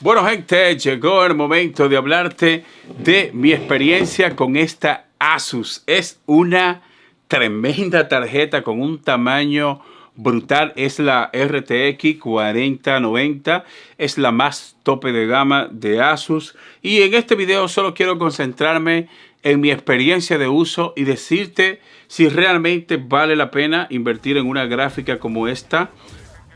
Bueno, gente, llegó el momento de hablarte de mi experiencia con esta Asus. Es una tremenda tarjeta con un tamaño brutal. Es la RTX 4090. Es la más tope de gama de Asus. Y en este video solo quiero concentrarme en mi experiencia de uso y decirte si realmente vale la pena invertir en una gráfica como esta,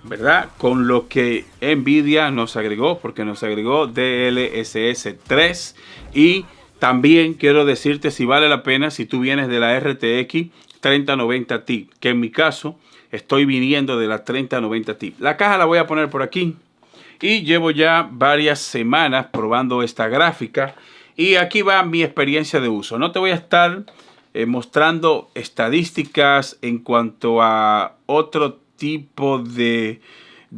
¿verdad? Con lo que Nvidia nos agregó, porque nos agregó DLSS 3. Y también quiero decirte si vale la pena si tú vienes de la RTX 3090 Ti, que en mi caso estoy viniendo de la 3090 Ti. La caja la voy a poner por aquí y llevo ya varias semanas probando esta gráfica y aquí va mi experiencia de uso. No te voy a estar mostrando estadísticas en cuanto a otro tipo de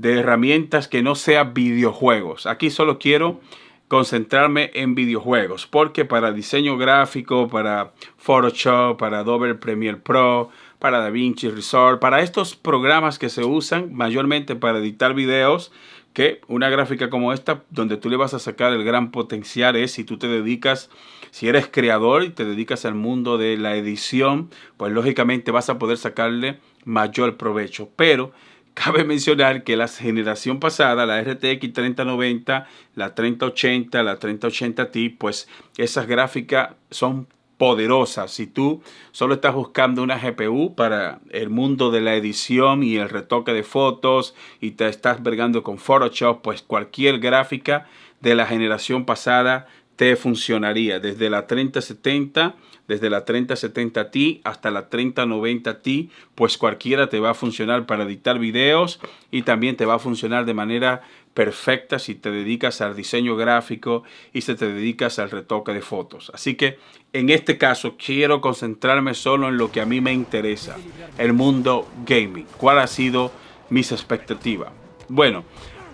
herramientas que no sea videojuegos. Aquí solo quiero concentrarme en videojuegos, porque para diseño gráfico, para Photoshop, para Adobe Premiere Pro, para DaVinci Resolve, para estos programas que se usan mayormente para editar videos, que una gráfica como esta, donde tú le vas a sacar el gran potencial es si tú te dedicas, si eres creador y te dedicas al mundo de la edición, pues lógicamente vas a poder sacarle mayor provecho. Pero cabe mencionar que la generación pasada, la RTX 3090, la 3080, la 3080 Ti, pues esas gráficas son poderosas. Si tú solo estás buscando una GPU para el mundo de la edición y el retoque de fotos y te estás vergando con Photoshop, pues cualquier gráfica de la generación pasada te funcionaría. Desde la 3070, desde la 3070 Ti hasta la 3090 Ti, pues cualquiera te va a funcionar para editar videos y también te va a funcionar de manera perfecta si te dedicas al diseño gráfico y si te dedicas al retoque de fotos. Así que en este caso quiero concentrarme solo en lo que a mí me interesa, el mundo gaming. ¿Cuál ha sido mis expectativas? Bueno,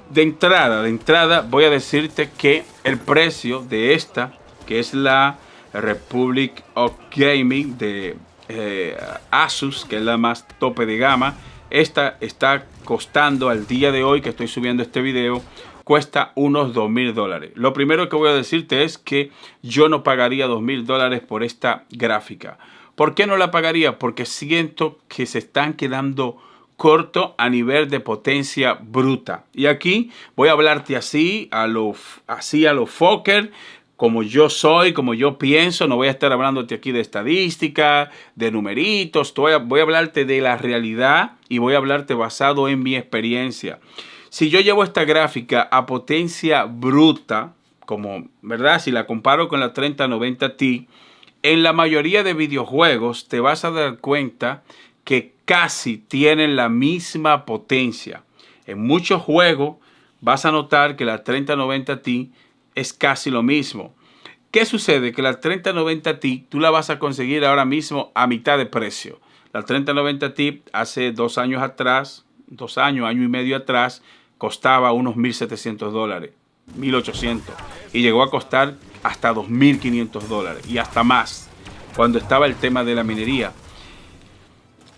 de entrada voy a decirte que el precio de esta, que es la Republic of Gaming de Asus, que es la más tope de gama, esta está costando al día de hoy que estoy subiendo este video, cuesta unos $2000. Lo primero que voy a decirte es que yo no pagaría $2000 por esta gráfica. ¿Por qué no la pagaría? Porque siento que se están quedando corto a nivel de potencia bruta. Y aquí voy a hablarte así a lo Fokker, como yo soy, como yo pienso. No voy a estar hablándote aquí de estadística, de numeritos. Voy a hablarte de la realidad y voy a hablarte basado en mi experiencia. Si yo llevo esta gráfica a potencia bruta, como, ¿verdad? Si la comparo con la 3090 Ti, en la mayoría de videojuegos te vas a dar cuenta que casi tienen la misma potencia. En muchos juegos vas a notar que la 3090 Ti es casi lo mismo. ¿Qué sucede? Que la 3090 Ti tú la vas a conseguir ahora mismo a mitad de precio. La 3090 Ti hace 2 años atrás, año y medio atrás, costaba unos $1700, $1800. Y llegó a costar hasta $2500 y hasta más cuando estaba el tema de la minería.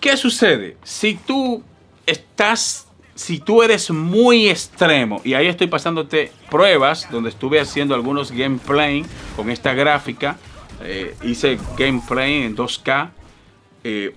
¿Qué sucede? Si tú eres muy extremo, y ahí estoy pasándote pruebas donde estuve haciendo algunos gameplay con esta gráfica, hice gameplay en 2K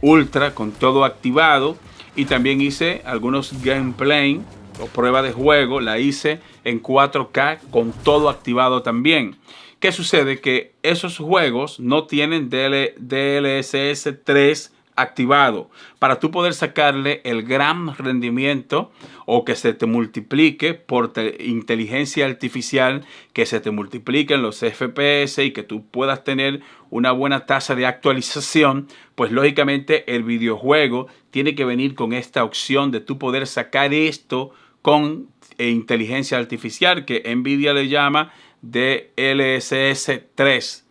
Ultra con todo activado y también hice algunos gameplay o prueba de juego, la hice en 4K con todo activado también. ¿Qué sucede? Que esos juegos no tienen DLSS 3 activado para tú poder sacarle el gran rendimiento o que se te multiplique por inteligencia artificial, que se te multipliquen los FPS y que tú puedas tener una buena tasa de actualización. Pues lógicamente el videojuego tiene que venir con esta opción de tú poder sacar esto con inteligencia artificial, que Nvidia le llama DLSS 3.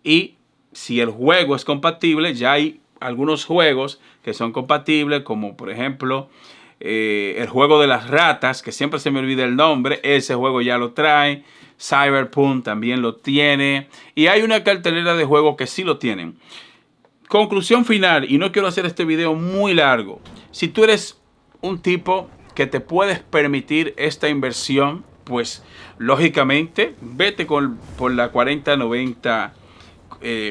Y si el juego es compatible, ya hay algunos juegos que son compatibles, como por ejemplo el juego de las ratas, que siempre se me olvida el nombre. Ese juego ya lo trae. Cyberpunk también lo tiene. Y hay una cartelera de juegos que sí lo tienen. Conclusión final, y no quiero hacer este video muy largo. Si tú eres un tipo que te puedes permitir esta inversión, pues lógicamente vete por la 4090.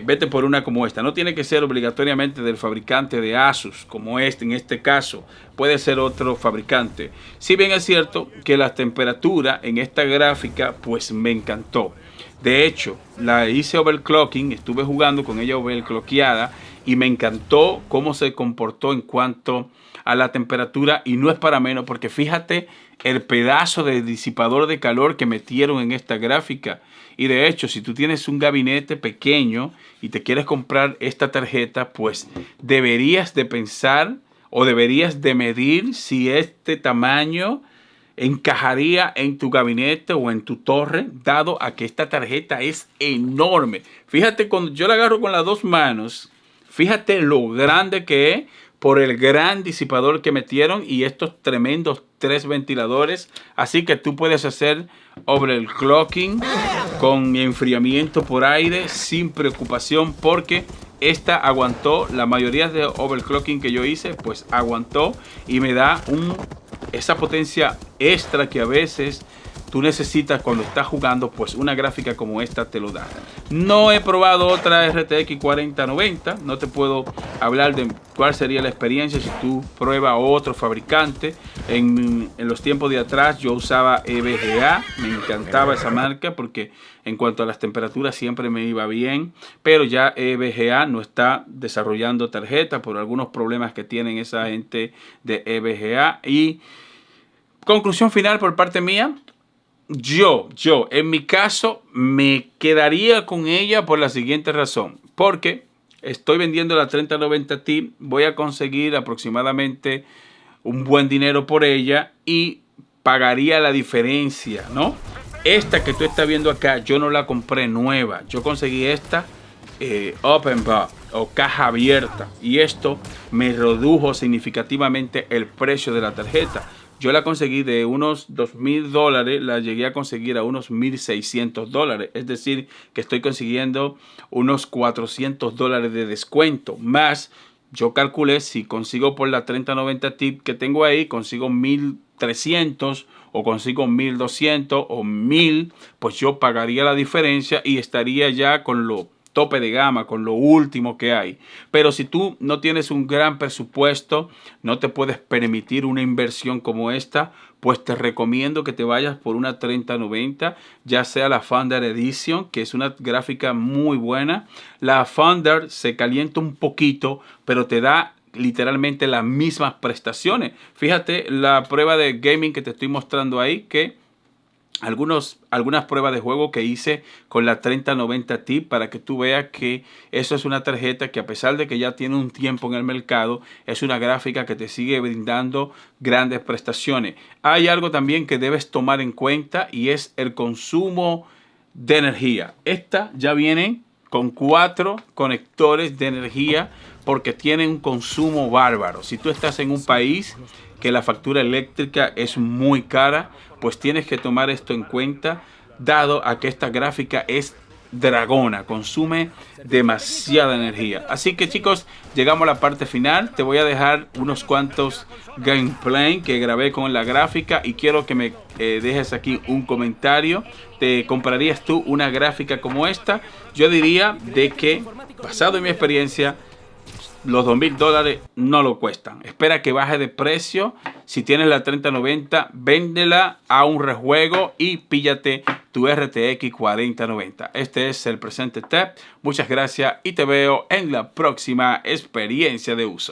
Vete por una como esta. No tiene que ser obligatoriamente del fabricante de Asus, como en este caso. Puede ser otro fabricante. Si bien es cierto que la temperatura en esta gráfica, pues me encantó. De hecho, la hice overclocking, estuve jugando con ella overclockeada y me encantó cómo se comportó en cuanto a la temperatura, y no es para menos porque fíjate el pedazo de disipador de calor que metieron en esta gráfica. Y de hecho, si tú tienes un gabinete pequeño y te quieres comprar esta tarjeta, pues deberías de pensar o deberías de medir si este tamaño encajaría en tu gabinete o en tu torre, dado a que esta tarjeta es enorme. Fíjate, cuando yo la agarro con las dos manos, fíjate lo grande que es por el gran disipador que metieron y estos tremendos 3 ventiladores. Así que tú puedes hacer overclocking con enfriamiento por aire sin preocupación, porque esta aguantó. La mayoría de overclocking que yo hice, pues aguantó y me da esa potencia extra que a veces tú necesitas cuando estás jugando, pues una gráfica como esta te lo da. No he probado otra RTX 4090, no te puedo hablar de cuál sería la experiencia si tú pruebas otro fabricante. En los tiempos de atrás yo usaba EVGA, me encantaba esa marca porque en cuanto a las temperaturas siempre me iba bien, pero ya EVGA no está desarrollando tarjeta por algunos problemas que tienen esa gente de EVGA. Y conclusión final por parte mía, yo, en mi caso, me quedaría con ella por la siguiente razón. Porque estoy vendiendo la 3090 Ti, voy a conseguir aproximadamente un buen dinero por ella y pagaría la diferencia, ¿no? Esta que tú estás viendo acá, yo no la compré nueva. Yo conseguí esta open box o caja abierta. Y esto me redujo significativamente el precio de la tarjeta. Yo la conseguí de unos $2,000, la llegué a conseguir a unos $1,600. Es decir, que estoy consiguiendo unos $400 de descuento. Más, yo calculé, si consigo por la 3090 Ti que tengo ahí, consigo 1,300 o consigo 1,200 o 1,000, pues yo pagaría la diferencia y estaría ya con lo tope de gama, con lo último que hay. Pero si tú no tienes un gran presupuesto, no te puedes permitir una inversión como esta, pues te recomiendo que te vayas por una 3090, ya sea la Thunder Edition, que es una gráfica muy buena. La Thunder se calienta un poquito, pero te da literalmente las mismas prestaciones. Fíjate la prueba de gaming que te estoy mostrando ahí, que algunas pruebas de juego que hice con la 3090 Ti, para que tú veas que eso es una tarjeta que, a pesar de que ya tiene un tiempo en el mercado, es una gráfica que te sigue brindando grandes prestaciones. Hay algo también que debes tomar en cuenta y es el consumo de energía. Esta ya viene con 4 conectores de energía porque tiene un consumo bárbaro. Si tú estás en un país que la factura eléctrica es muy cara, pues tienes que tomar esto en cuenta, dado a que esta gráfica es dragona, consume demasiada energía. Así que, chicos, llegamos a la parte final. Te voy a dejar unos cuantos gameplay que grabé con la gráfica y quiero que me dejes aquí un comentario. ¿Te comprarías tú una gráfica como esta? Yo diría de que, basado en mi experiencia, los $2,000 no lo cuestan. Espera que baje de precio. Si tienes la 3090, véndela a un rejuego y píllate tu RTX 4090. Este es el presente tip. Muchas gracias y te veo en la próxima experiencia de uso.